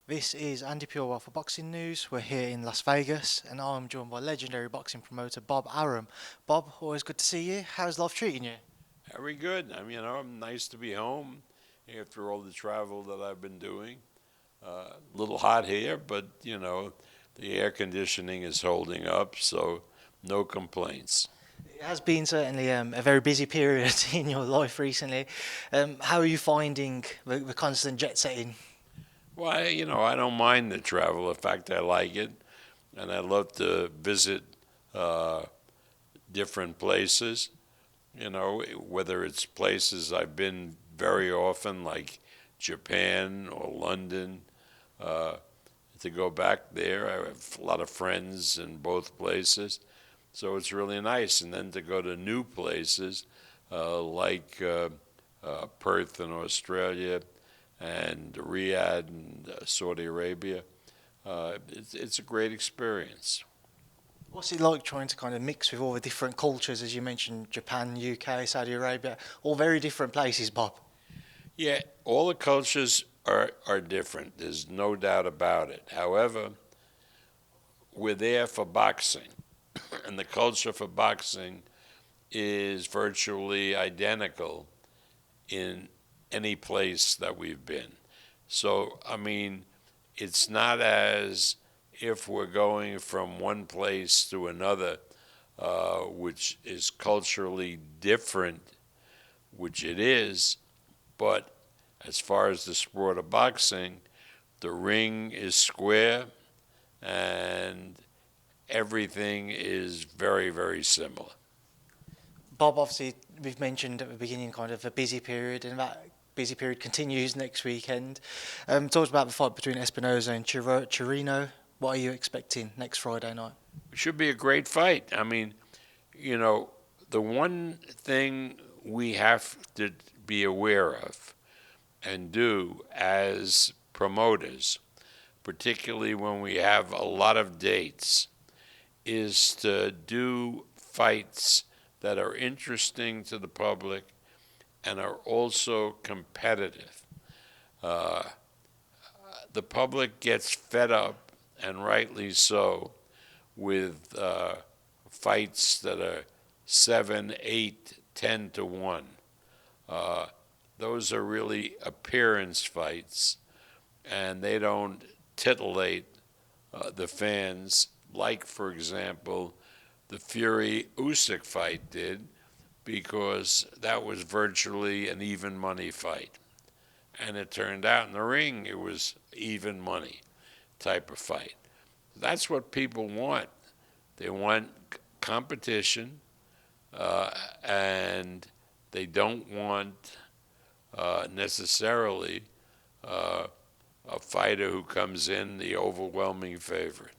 This is Andi Purewal for Boxing News. We're here in Las Vegas, and I'm joined by legendary boxing promoter Bob Arum. Bob, always good to see you. How's life treating you? Very good. Nice to be home after all the travel that I've been doing. A little hot here, but the air conditioning is holding up, so no complaints. It has been certainly a very busy period in your life recently. How are you finding the constant jet setting? Well, I don't mind the travel. In fact, I like it, and I love to visit uh, different places. Whether it's places I've been very often, like Japan or London. Uh, to go back there, I have a lot of friends in both places, so it's really nice. And then to go to new places like Perth in Australia and Riyadh in Saudi Arabia, it's a great experience. What's it like trying to kind of mix with all the different cultures, as you mentioned, Japan, UK, Saudi Arabia, all very different places, Bob? Yeah, all the cultures are different. There's no doubt about it. However, we're there for boxing, and the culture for boxing is virtually identical in any place that we've been. So, it's not as if we're going from one place to another, which is culturally different, which it is, but as far as the sport of boxing, the ring is square and everything is very, very similar. Bob, obviously, we've mentioned at the beginning kind of a busy period, and that busy period continues next weekend. Talked about the fight between Espinoza and Chirino. What are you expecting next Friday night? It should be a great fight. You know, the one thing we have to be aware of and do as promoters, particularly when we have a lot of dates, is to do fights that are interesting to the public and are also competitive. Uh, the public gets fed up, and rightly so, with fights that are 7, 8, 10 to 1. Uh, those are really appearance fights, and they don't titillate the fans like, for example, the Fury Usyk fight did, because that was virtually an even money fight. And it turned out in the ring it was even money type of fight. That's what people want. They want competition, uh, and they don't want necessarily uh, a fighter who comes in the overwhelming favorite.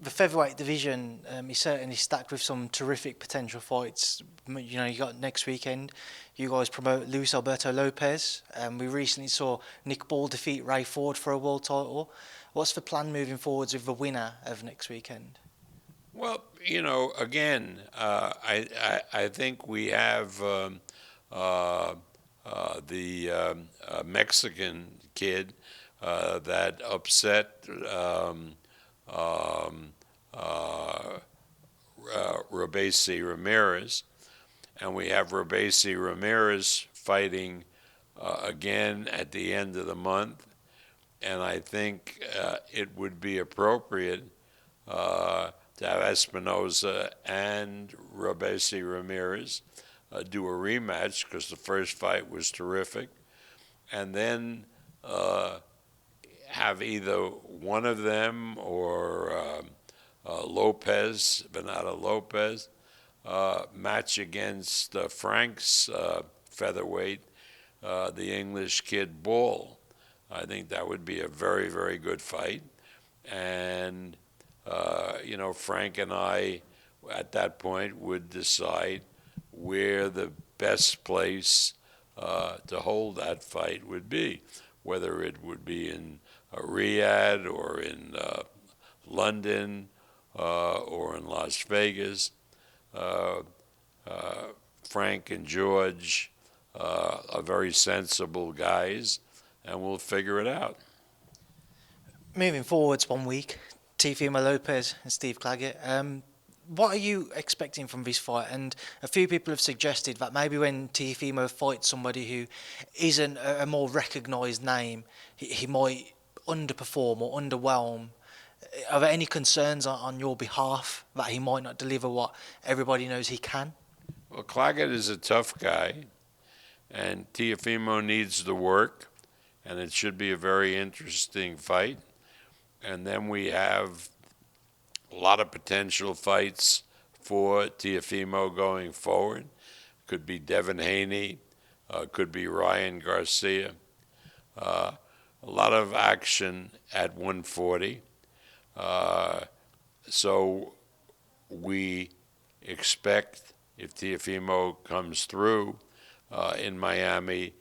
The featherweight division is certainly stacked with some terrific potential fights. You know, you got next weekend. You guys promote Luis Alberto Lopez. We recently saw Nick Ball defeat Ray Ford for a world title. What's the plan moving forwards with the winner of next weekend? Well, again, I think we have uh, the Mexican kid that upset um, uh, Robesi Ramirez, and we have Robesi Ramirez fighting again at the end of the month, and I think it would be appropriate to have Espinoza and Robesi Ramirez do a rematch, because the first fight was terrific, and then have either one of them or Lopez, Bernardo Lopez, match against Frank's featherweight, the English kid Ball. I think that would be a very, very good fight. And, Frank and I at that point would decide where the best place to hold that fight would be, whether it would be in Riyadh or in London or in Las Vegas. Uh, Frank and George are very sensible guys. and we'll figure it out. Moving forwards 1 week, Teofimo Lopez and Steve Claggett. What are you expecting from this fight? And a few people have suggested that maybe when Teofimo fights somebody who isn't a more recognised name, he might underperform or underwhelm. Are there any concerns on your behalf that he might not deliver what everybody knows he can? Well, Claggett is a tough guy, and Teofimo needs the work, and it should be a very interesting fight. And then we have a lot of potential fights for Teofimo going forward. Could be Devin Haney, could be Ryan Garcia. A lot of action at 140. So we expect, if Teofimo comes through in Miami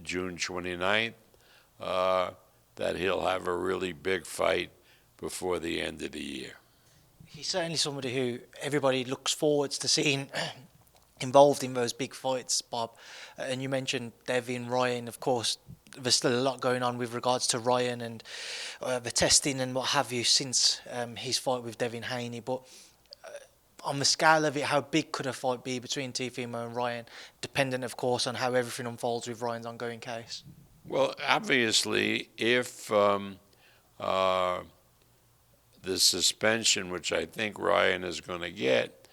June 29th, that he'll have a really big fight before the end of the year. He's certainly somebody who everybody looks forwards to seeing involved in those big fights, Bob. And you mentioned Devin, Ryan. Of course, there's still a lot going on with regards to Ryan and the testing and what have you since his fight with Devin Haney. But on the scale of it, how big could a fight be between Teofimo and Ryan, dependent, of course, on how everything unfolds with Ryan's ongoing case? Well, obviously, if the suspension, which I think Ryan is going to get,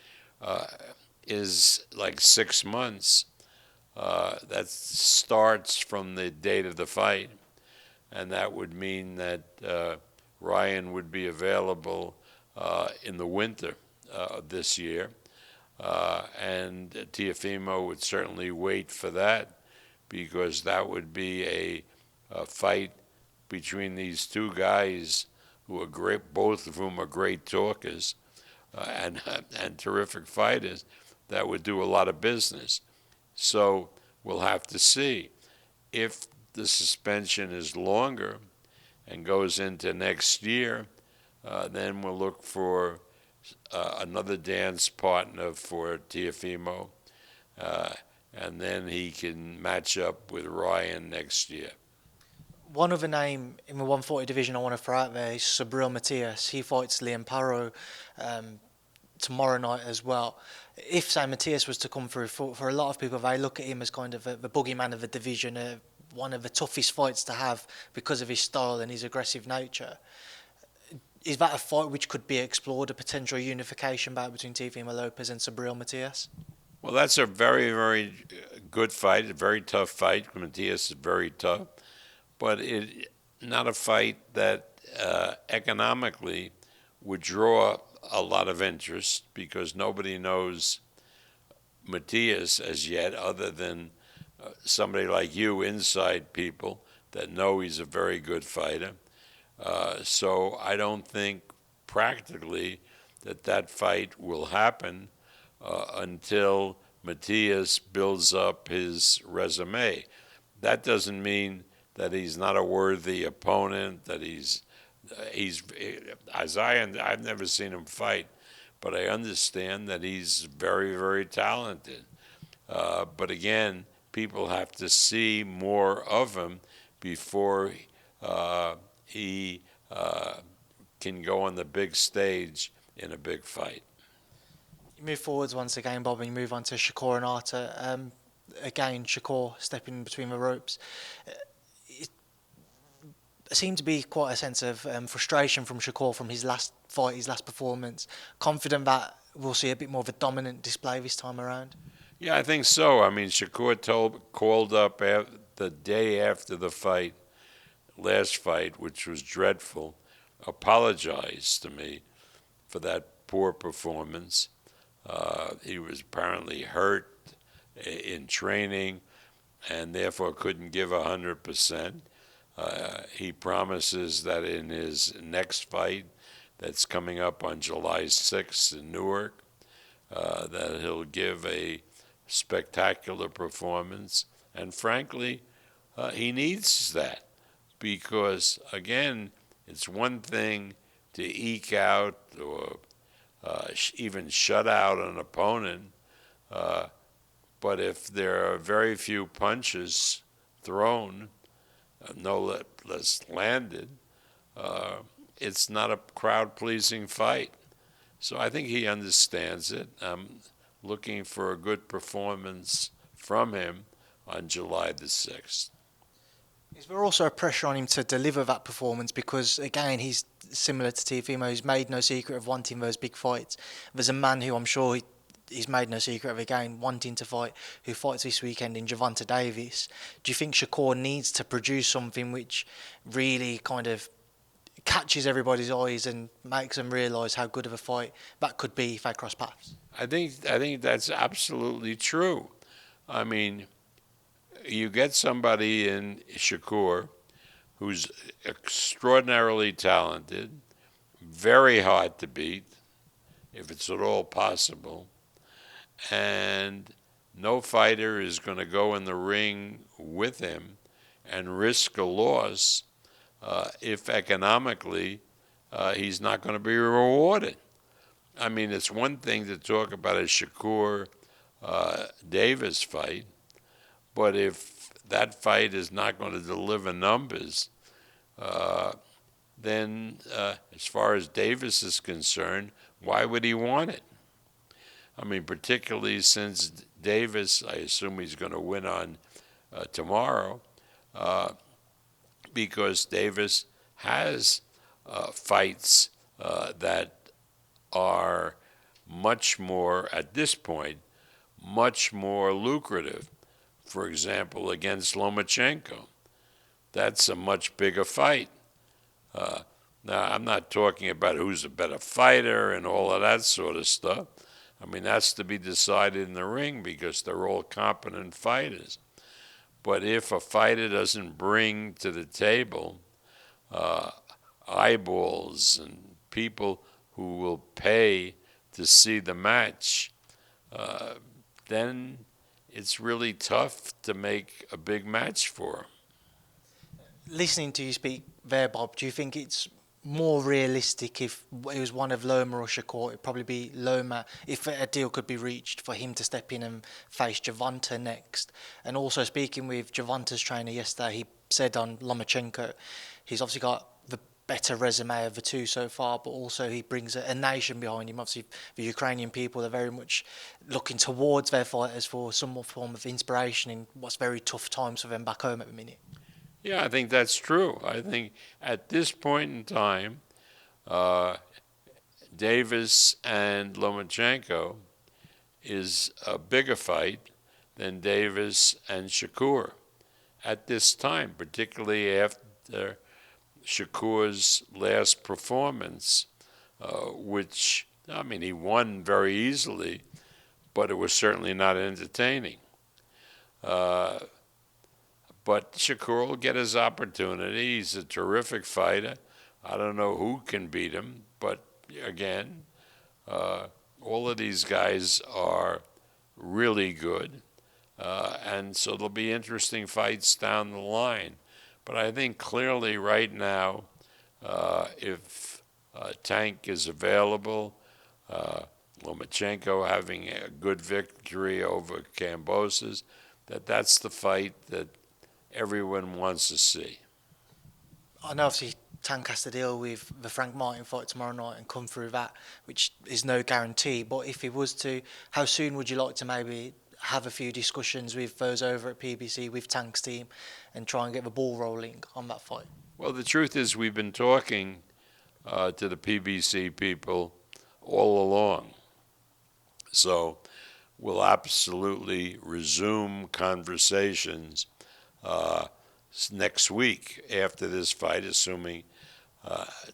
is like 6 months. That starts from the date of the fight, and that would mean that Ryan would be available in the winter this year, and Teofimo would certainly wait for that, because that would be a fight between these two guys who are great, both of whom are great talkers and terrific fighters, that would do a lot of business. So we'll have to see. If the suspension is longer and goes into next year, then we'll look for another dance partner for Teofimo, and then he can match up with Ryan next year. One other name in the 140 division I want to throw out there is Subriel Matias. He fights Liam Paro tomorrow night as well. If, say, Matias was to come through, for a lot of people, they look at him as kind of the boogeyman of the division, one of the toughest fights to have because of his style and his aggressive nature. Is that a fight which could be explored, a potential unification bout between Teofimo Lopez and Subriel Matias? Well, that's a very, very good fight, a very tough fight. Matias is very tough, but it not a fight that economically would draw a lot of interest, because nobody knows Matias as yet, other than somebody like you, inside people, that know he's a very good fighter. So I don't think practically that fight will happen until Matias builds up his resume. That doesn't mean that he's not a worthy opponent, that he's I've never seen him fight, but I understand that he's very, very talented. But again, people have to see more of him before he can go on the big stage in a big fight. You move forwards once again, Bob, and you move on to Shakur and Arta. Again, Shakur stepping between the ropes. It seemed to be quite a sense of frustration from Shakur from his last fight, his last performance. Confident that we'll see a bit more of a dominant display this time around? Yeah, I think so. I mean, Shakur called up the day after the fight, last fight, which was dreadful, apologized to me for that poor performance. He was apparently hurt in training and therefore couldn't give 100%. He promises that in his next fight, that's coming up on July 6th in Newark, that he'll give a spectacular performance. And frankly, he needs that, because, again, it's one thing to eke out or even shut out an opponent, but if there are very few punches thrown, no less landed. It's not a crowd-pleasing fight. So I think he understands it. I'm looking for a good performance from him on July the 6th. Is there also a pressure on him to deliver that performance? Because, again, he's similar to Teofimo. He's made no secret of wanting those big fights. There's a man who I'm sure he's made no secret of, again, wanting to fight, who fights this weekend in Gervonta Davis. Do you think Shakur needs to produce something which really kind of catches everybody's eyes and makes them realise how good of a fight that could be if they cross paths? I think that's absolutely true. I mean, you get somebody in Shakur who's extraordinarily talented, very hard to beat, if it's at all possible, and no fighter is going to go in the ring with him and risk a loss if economically he's not going to be rewarded. I mean, it's one thing to talk about a Shakur Davis fight, but if that fight is not going to deliver numbers, then as far as Davis is concerned, why would he want it? I mean, particularly since Davis, I assume he's going to win on tomorrow, because Davis has fights that are much more, at this point, much more lucrative. For example, against Lomachenko. That's a much bigger fight. Now, I'm not talking about who's a better fighter and all of that sort of stuff. I mean, that's to be decided in the ring because they're all competent fighters. But if a fighter doesn't bring to the table eyeballs and people who will pay to see the match, then it's really tough to make a big match for him. Listening to you speak there, Bob, do you think it's more realistic if it was one of Loma or Shakur? It'd probably be Loma, if a deal could be reached, for him to step in and face Gervonta next. And also, speaking with Gervonta's trainer yesterday, he said on Lomachenko, he's obviously got the better resume of the two so far, but also he brings a nation behind him. Obviously, the Ukrainian people are very much looking towards their fighters for some form of inspiration in what's very tough times for them back home at the minute. Yeah, I think that's true. I think at this point in time, Davis and Lomachenko is a bigger fight than Davis and Shakur at this time, particularly after Shakur's last performance, which, I mean, he won very easily, but it was certainly not entertaining. But Shakur will get his opportunity. He's a terrific fighter. I don't know who can beat him, but again, all of these guys are really good, and so there'll be interesting fights down the line. But I think clearly right now, if Tank is available, Lomachenko having a good victory over Kambosos, that's the fight that everyone wants to see. I know obviously Tank has to deal with the Frank Martin fight tomorrow night and come through that, which is no guarantee. But if he was to, how soon would you like to maybe have a few discussions with those over at PBC, with Tank's team, and try and get the ball rolling on that fight? Well, the truth is we've been talking to the PBC people all along. So we'll absolutely resume conversations next week after this fight, assuming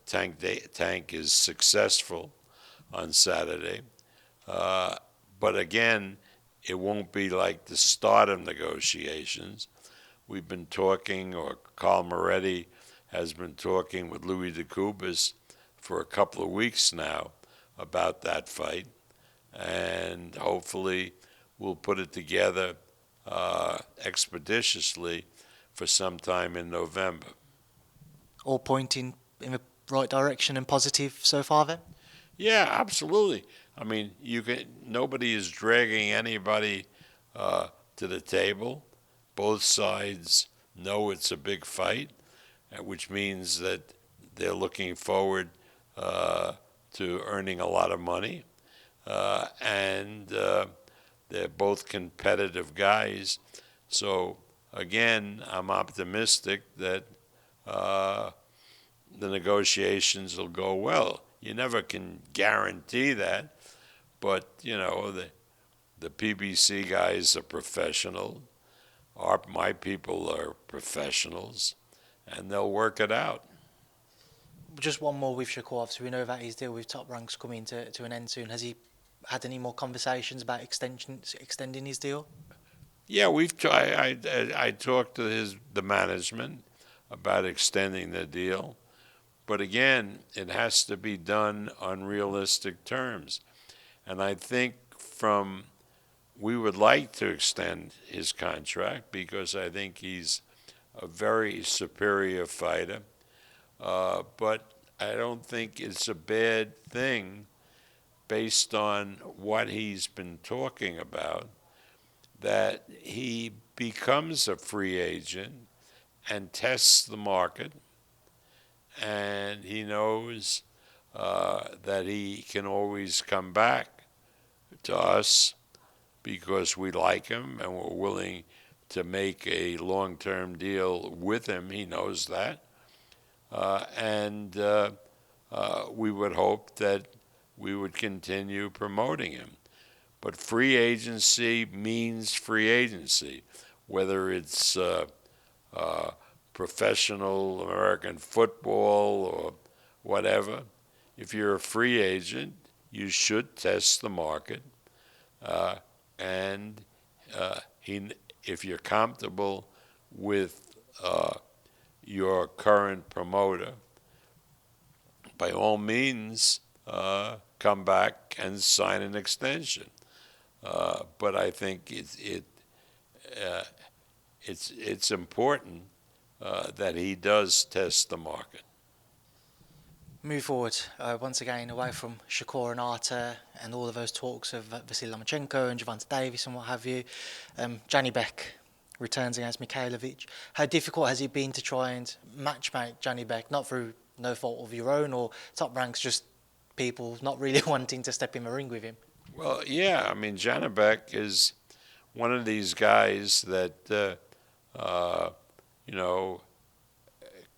Tank is successful on Saturday. But again, it won't be like the start of negotiations. We've been talking, or Carl Moretti has been talking with Louis DeCubas for a couple of weeks now about that fight, and hopefully we'll put it together expeditiously for some time in November. All pointing in the right direction and positive so far then? Yeah, absolutely. I mean, nobody is dragging anybody to the table. Both sides know it's a big fight, which means that they're looking forward to earning a lot of money. And they're both competitive guys. So, again, I'm optimistic that the negotiations will go well. You never can guarantee that, but, the PBC guys are professional. My people are professionals, and they'll work it out. Just one more with Shakur. Obviously, we know that his deal with Top Rank's coming to an end soon. Has he had any more conversations about extending his deal? Yeah, I talked to the management about extending the deal, but again, it has to be done on realistic terms, and I think we would like to extend his contract because I think he's a very superior fighter, but I don't think it's a bad thing based on what he's been talking about, that he becomes a free agent and tests the market, and he knows that he can always come back to us because we like him and we're willing to make a long-term deal with him. He knows that. And we would hope that we would continue promoting him. But free agency means free agency, whether it's professional American football or whatever. If you're a free agent, you should test the market. And if you're comfortable with your current promoter, by all means, come back and sign an extension. But I think it's important that he does test the market. Move forward once again away from Shakur and Arta and all of those talks of Vasiliy Lomachenko and Gervonta Davis and what have you. Janibek returns against Mikhailovic. How difficult has it been to try and matchmake Janibek, not through no fault of your own or Top Rank's, just people not really wanting to step in the ring with him? Well, yeah, I mean, Janibek is one of these guys that,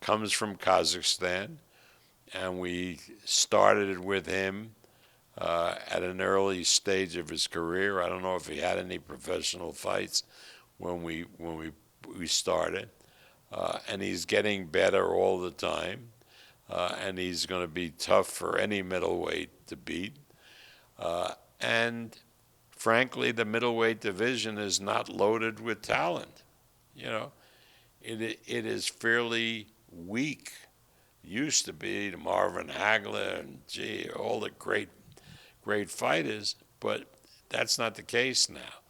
comes from Kazakhstan, and we started with him at an early stage of his career. I don't know if he had any professional fights when we started, and he's getting better all the time, and he's going to be tough for any middleweight to beat. And frankly, the middleweight division is not loaded with talent. It is fairly weak. Used to be the Marvin Hagler and all the great fighters, but that's not the case now.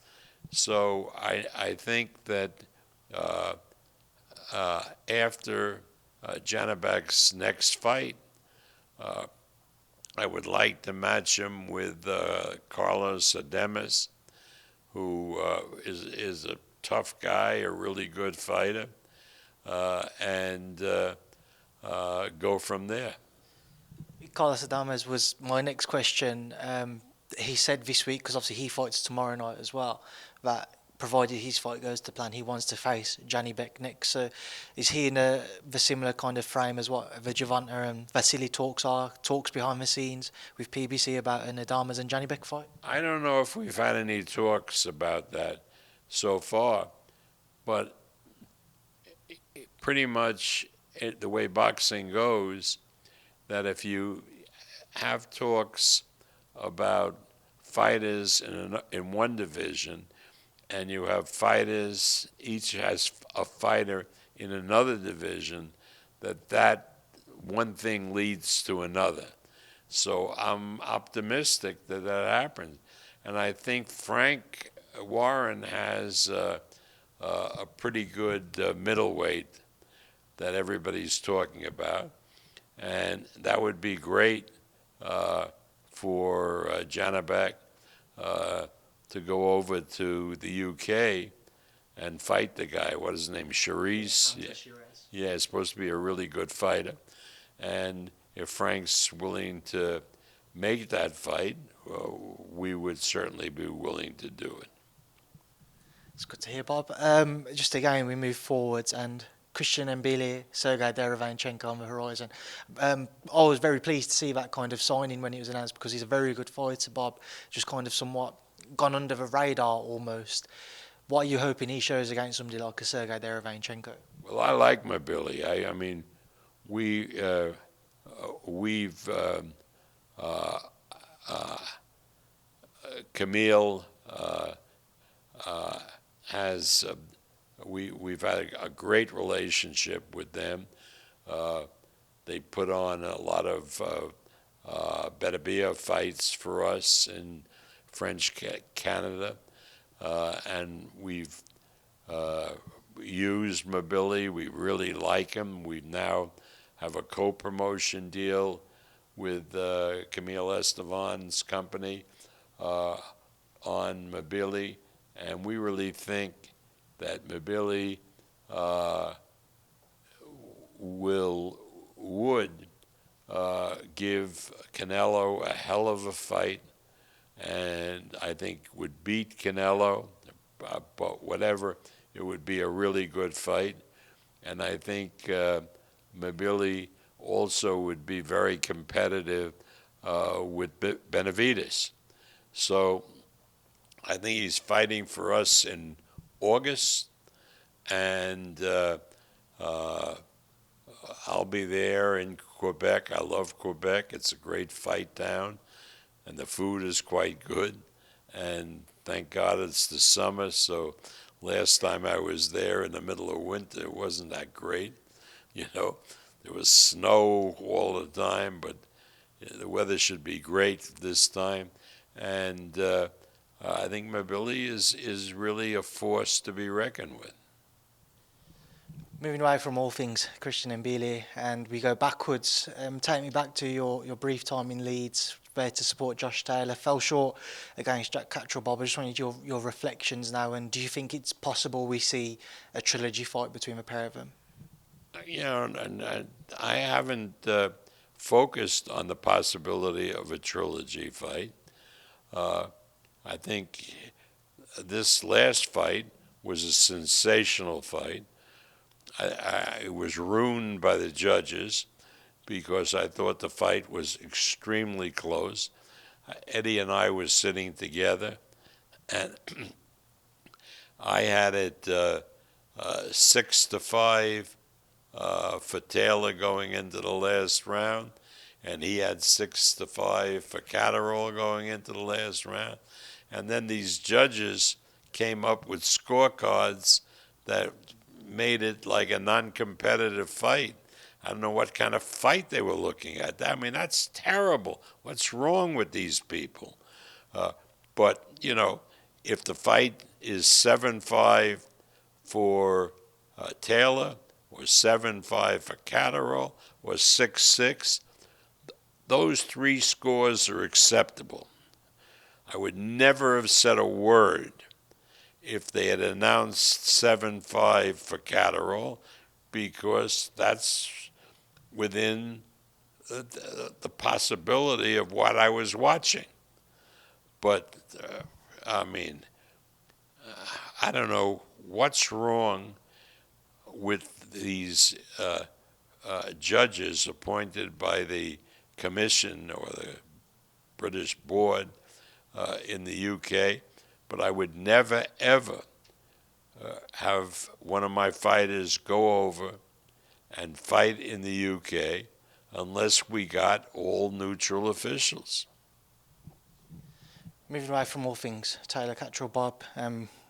So I think that after Janibek's next fight, I would like to match him with Carlos Ademas, who is a tough guy, a really good fighter, and go from there. Carlos Adames was my next question. He said this week, because obviously he fights tomorrow night as well, that provided his fight goes to plan, he wants to face Janibek next. So is he in the similar kind of frame as what the Gervonta and Vasiliy talks behind the scenes with PBC about an Adames and Janibek fight? I don't know if we've had any talks about that so far, but pretty much the way boxing goes, that if you have talks about fighters in one division, and you have fighters, each has a fighter in another division, that one thing leads to another. So I'm optimistic that happens. And I think Frank Warren has a pretty good middleweight that everybody's talking about. And that would be great for Janibek to go over to the UK and fight the guy. What is his name? Sheeraz? Sheeraz. Yeah, he's supposed to be a really good fighter. And if Frank's willing to make that fight, well, we would certainly be willing to do it. It's good to hear, Bob. Just again, we move forwards and Christian Mbilli, Sergey Derevyanchenko on the horizon. I was very pleased to see that kind of signing when it was announced because he's a very good fighter, Bob. Just kind of somewhat gone under the radar almost. What are you hoping he shows against somebody like a Sergey Derevyanchenko? Well, I like Mbilli. I mean, we've Camille has we've had a great relationship with them. They put on a lot of Beterbiev fights for us in French Canada, and we've used Mbilli. We really like him. We now have a co-promotion deal with Camille Estevan's company on Mbilli, and we really think that Mbilli would give Canelo a hell of a fight, and I think would beat Canelo, but whatever, it would be a really good fight. And I think Mbilli also would be very competitive with Benavidez. So I think he's fighting for us in August, and I'll be there in Quebec. I love Quebec. It's a great fight town, and the food is quite good. And thank God it's the summer, so last time I was there in the middle of winter, it wasn't that great. You know, there was snow all the time, but the weather should be great this time. And I think Mbilli is really a force to be reckoned with. Moving away from all things Christian Mbilli, and we go backwards. Take me back to your brief time in Leeds, there to support Josh Taylor. Fell short against Jack Catterall, Bob. I just wanted your reflections now, and do you think it's possible we see a trilogy fight between the pair of them? You know, and I haven't focused on the possibility of a trilogy fight. I think this last fight was a sensational fight. It was ruined by the judges because I thought the fight was extremely close. Eddie and I were sitting together, and I had it 6-5 for Taylor going into the last round, and he had 6-5 for Catterall going into the last round. And then these judges came up with scorecards that made it like a non-competitive fight. I don't know what kind of fight they were looking at. I mean, that's terrible. What's wrong with these people? But, you know, if the fight is 7-5 for Taylor, or 7-5 for Catterall, or 6-6, those three scores are acceptable. I would never have said a word if they had announced 7-5 for Catterall, because that's within the possibility of what I was watching. But, I mean, I don't know what's wrong with these judges appointed by the Commission or the British Board in the UK, but I would never, ever have one of my fighters go over and fight in the UK unless we got all neutral officials. Moving away from all things Taylor, Catterall, Bob,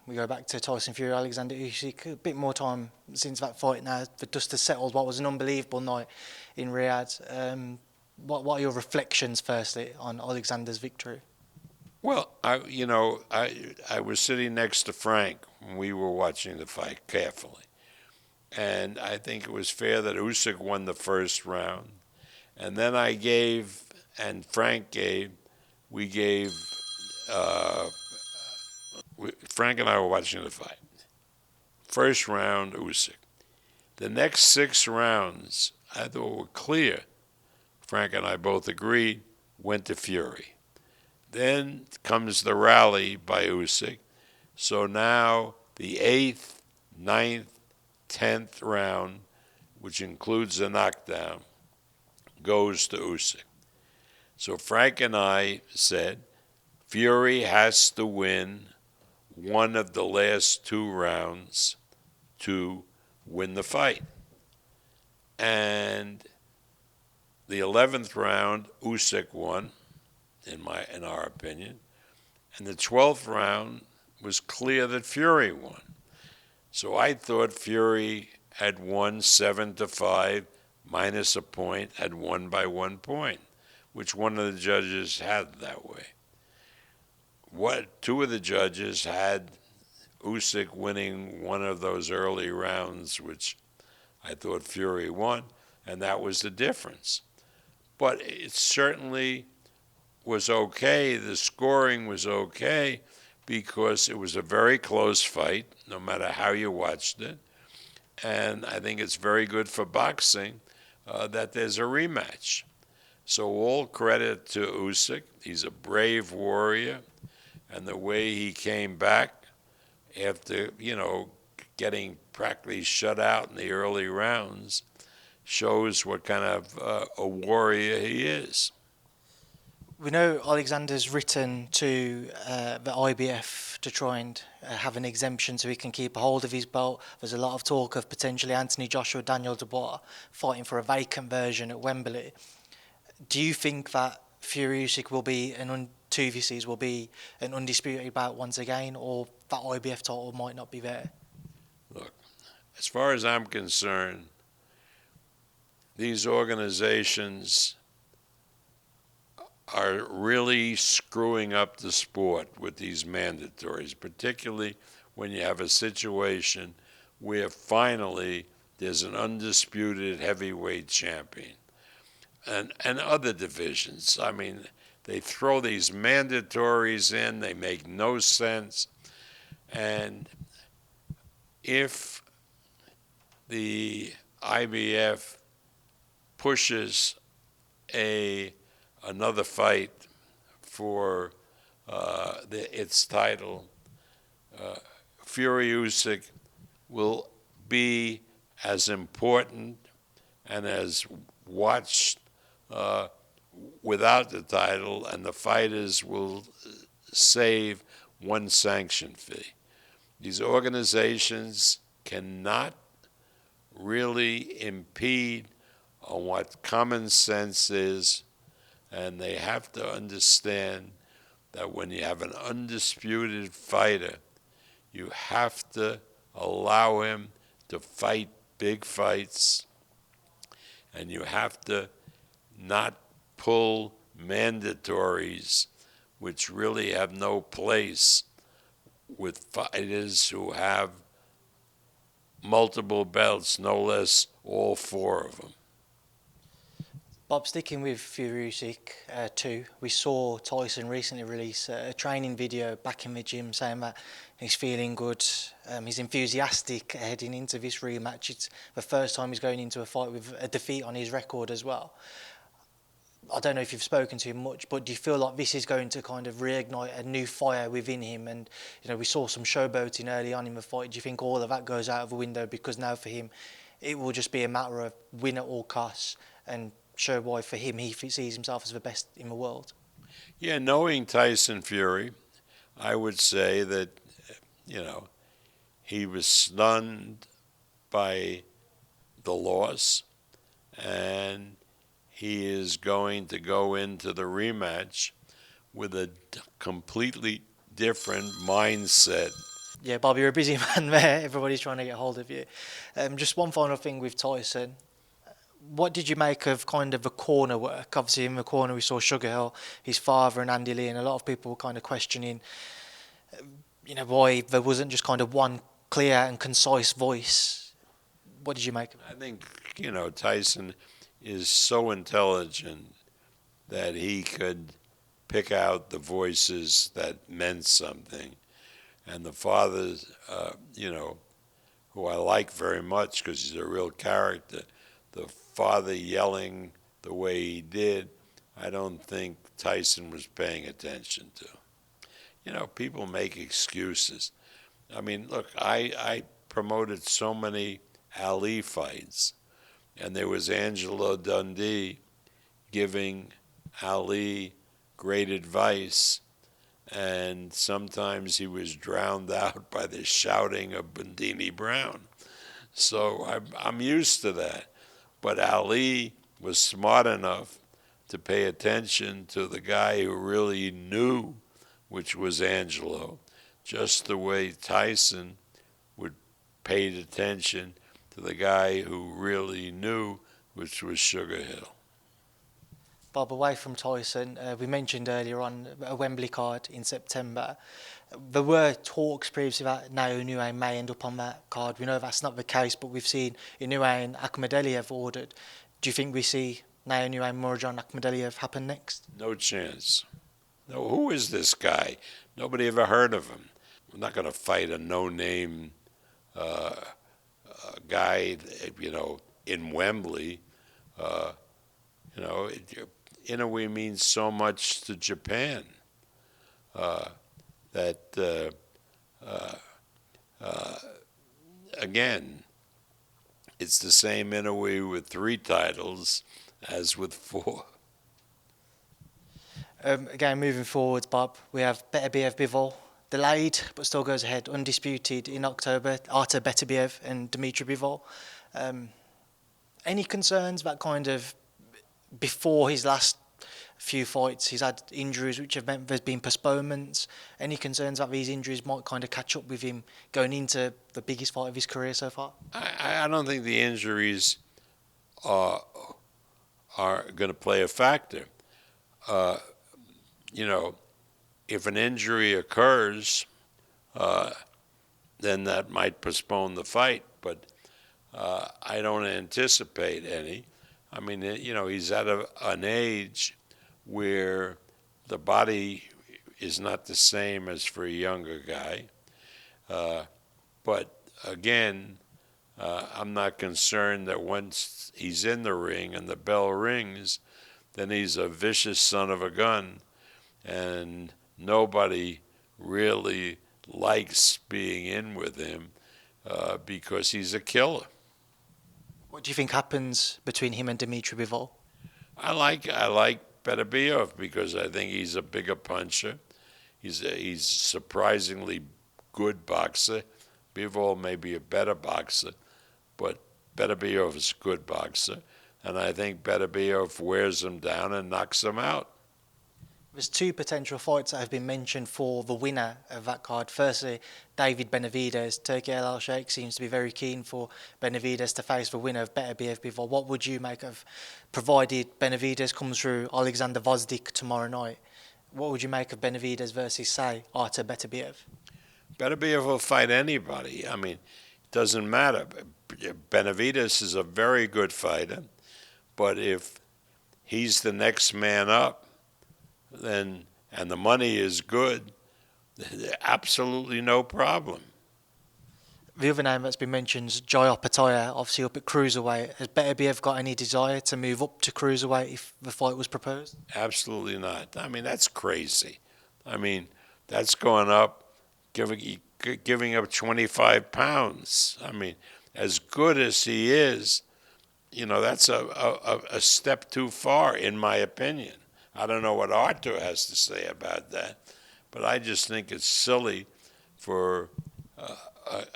we go back to Tyson Fury, Alexander Usyk. A bit more time since that fight now. The dust has settled. What was an unbelievable night in Riyadh. What are your reflections, firstly, on Alexander's victory? Well, I was sitting next to Frank when we were watching the fight carefully. And I think it was fair that Usyk won the first round. And then I gave, and Frank gave, we gave, Frank and I were watching the fight. First round, Usyk. The next 6 rounds, I thought were clear. Frank and I both agreed, went to Fury. Then comes the rally by Usyk. So now the 8th, 9th, 10th round, which includes a knockdown, goes to Usyk. So Frank and I said, Fury has to win one of the last 2 rounds to win the fight. And the 11th round, Usyk won, in our opinion. And the 12th round was clear that Fury won. So I thought Fury had won 7-5, minus a point, had won by 1 point, which one of the judges had that way. 2 of the judges had Usyk winning one of those early rounds, which I thought Fury won, and that was the difference. But it certainly was okay. The scoring was okay because it was a very close fight, no matter how you watched it. And I think it's very good for boxing that there's a rematch. So all credit to Usyk. He's a brave warrior. And the way he came back after, getting practically shut out in the early rounds shows what kind of a warrior he is. We know Alexander's written to the IBF to try and have an exemption so he can keep a hold of his belt. There's a lot of talk of potentially Anthony Joshua, Daniel Dubois fighting for a vacant version at Wembley. Do you think that Fury Usyk will be two VCs will be an undisputed bout once again, or that IBF title might not be there? Look, as far as I'm concerned, these organizations are really screwing up the sport with these mandatories, particularly when you have a situation where finally there's an undisputed heavyweight champion. And other divisions. I mean, they throw these mandatories in, they make no sense. And if the IBF pushes another fight for its title, Fury Usyk will be as important and as watched without the title, and the fighters will save one sanction fee. These organizations cannot really impede on what common sense is, and they have to understand that when you have an undisputed fighter, you have to allow him to fight big fights, and you have to not pull mandatories which really have no place with fighters who have multiple belts, no less all 4 of them. Bob, sticking with Fury Usyk 2, we saw Tyson recently release a training video back in the gym saying that he's feeling good, he's enthusiastic heading into this rematch. It's the first time he's going into a fight with a defeat on his record as well. I don't know if you've spoken to him much, but do you feel like this is going to kind of reignite a new fire within him? And, we saw some showboating early on in the fight. Do you think all of that goes out of the window because now for him, it will just be a matter of win at all costs and show why for him he sees himself as the best in the world? Yeah, knowing Tyson Fury, I would say that, he was stunned by the loss, and he is going to go into the rematch with a completely different mindset. Yeah, Bob, you're a busy man there. Everybody's trying to get hold of you. Just one final thing with Tyson. What did you make of kind of the corner work? Obviously, in the corner we saw Sugar Hill, his father, and Andy Lee, and a lot of people were kind of questioning, why there wasn't just kind of one clear and concise voice. What did you make of it? I think, Tyson is so intelligent that he could pick out the voices that meant something. And the fathers, who I like very much because he's a real character, the father yelling the way he did, I don't think Tyson was paying attention to. You know, people make excuses. I mean, look, I promoted so many Ali fights, and there was Angelo Dundee giving Ali great advice, and sometimes he was drowned out by the shouting of Bundini Brown. So I'm used to that. But Ali was smart enough to pay attention to the guy who really knew, which was Angelo, just the way Tyson would pay attention to the guy who really knew, which was Sugar Hill. Bob, away from Tyson, we mentioned earlier on a Wembley card in September. There were talks previously that Naoya Inoue may end up on that card. We know that's not the case, but we've seen Inoue and Akhmadaliev ordered. Do you think we see Naoya Inoue and Murodjon Akhmadaliev happen next? No chance. No, who is this guy? Nobody ever heard of him. We're not going to fight a no-name guy, in Wembley. Inoue means so much to Japan that, again, it's the same Inoue with 3 titles as with 4. Again, moving forward, Bob, we have Beterbiev-Bivol, delayed but still goes ahead, undisputed in October, Artur Beterbiev and Dmitry Bivol. Any concerns about kind of before his last few fights, he's had injuries which have meant there's been postponements. Any concerns that these injuries might kind of catch up with him going into the biggest fight of his career so far? I don't think the injuries are going to play a factor. If an injury occurs, then that might postpone the fight, but I don't anticipate any. I mean, he's at an age where the body is not the same as for a younger guy. But again, I'm not concerned that once he's in the ring and the bell rings, then he's a vicious son of a gun, and nobody really likes being in with him because he's a killer. What do you think happens between him and Dmitry Bivol? I like Beterbiev because I think he's a bigger puncher. He's surprisingly good boxer. Bivol may be a better boxer, but Beterbiev is a good boxer, and I think Beterbiev wears him down and knocks him out. There's 2 potential fights that have been mentioned for the winner of that card. Firstly, David Benavidez. Turki Alalshikh seems to be very keen for Benavidez to face the winner of Beterbiev-Bivol. What would you make of, provided Benavidez comes through Alexander Vosdik tomorrow night, what would you make of Benavidez versus, say, Artur Beterbiev? Beterbiev will fight anybody. I mean, it doesn't matter. Benavidez is a very good fighter, but if he's the next man up, and the money is good, absolutely no problem. The other name that's been mentioned is Jai Opetaia, obviously up at cruiserweight. Has Beterbiev got any desire to move up to cruiserweight if the fight was proposed? Absolutely not. I mean, that's crazy. I mean, that's going up, giving up 25 pounds. I mean, as good as he is, that's a step too far, in my opinion. I don't know what Artur has to say about that, but I just think it's silly for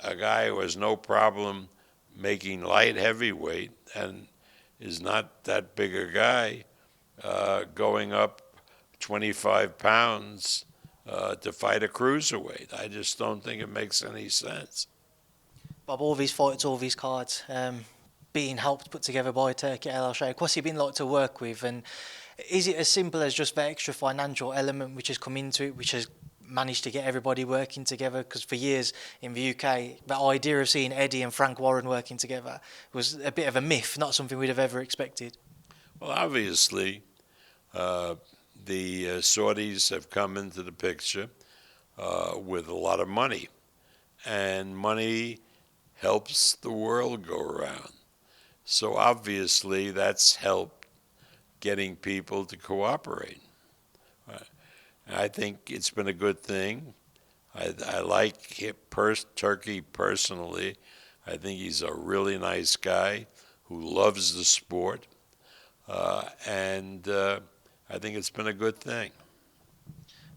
a guy who has no problem making light heavyweight and is not that big a guy going up 25 pounds to fight a cruiserweight. I just don't think it makes any sense. Bob, all these fights, all these cards, being helped put together by Turki Alalshikh, what's he been like to work with? And is it as simple as just the extra financial element which has come into it, which has managed to get everybody working together? Because for years in the UK, the idea of seeing Eddie and Frank Warren working together was a bit of a myth, not something we'd have ever expected. Well, obviously, the Saudis have come into the picture with a lot of money. And money helps the world go around. So obviously that's helped getting people to cooperate. I think it's been a good thing. I like Turkey personally. I think he's a really nice guy who loves the sport, and I think it's been a good thing.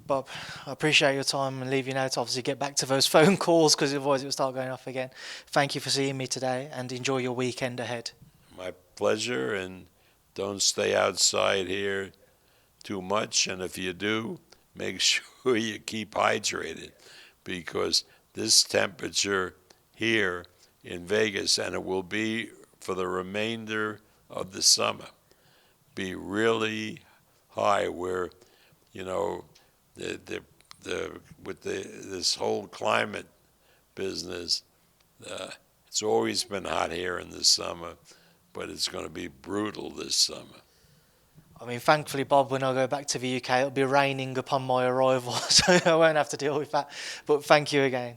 Bob, I appreciate your time and leave you now to obviously get back to those phone calls because otherwise it will start going off again. Thank you for seeing me today and enjoy your weekend ahead. My pleasure, and don't stay outside here too much, and if you do, make sure you keep hydrated because this temperature here in Vegas, and it will be for the remainder of the summer, be really high where, you know, this whole climate business, it's always been hot here in the summer, but it's going to be brutal this summer. I mean, thankfully, Bob, when I go back to the UK, it'll be raining upon my arrival, so I won't have to deal with that. But thank you again.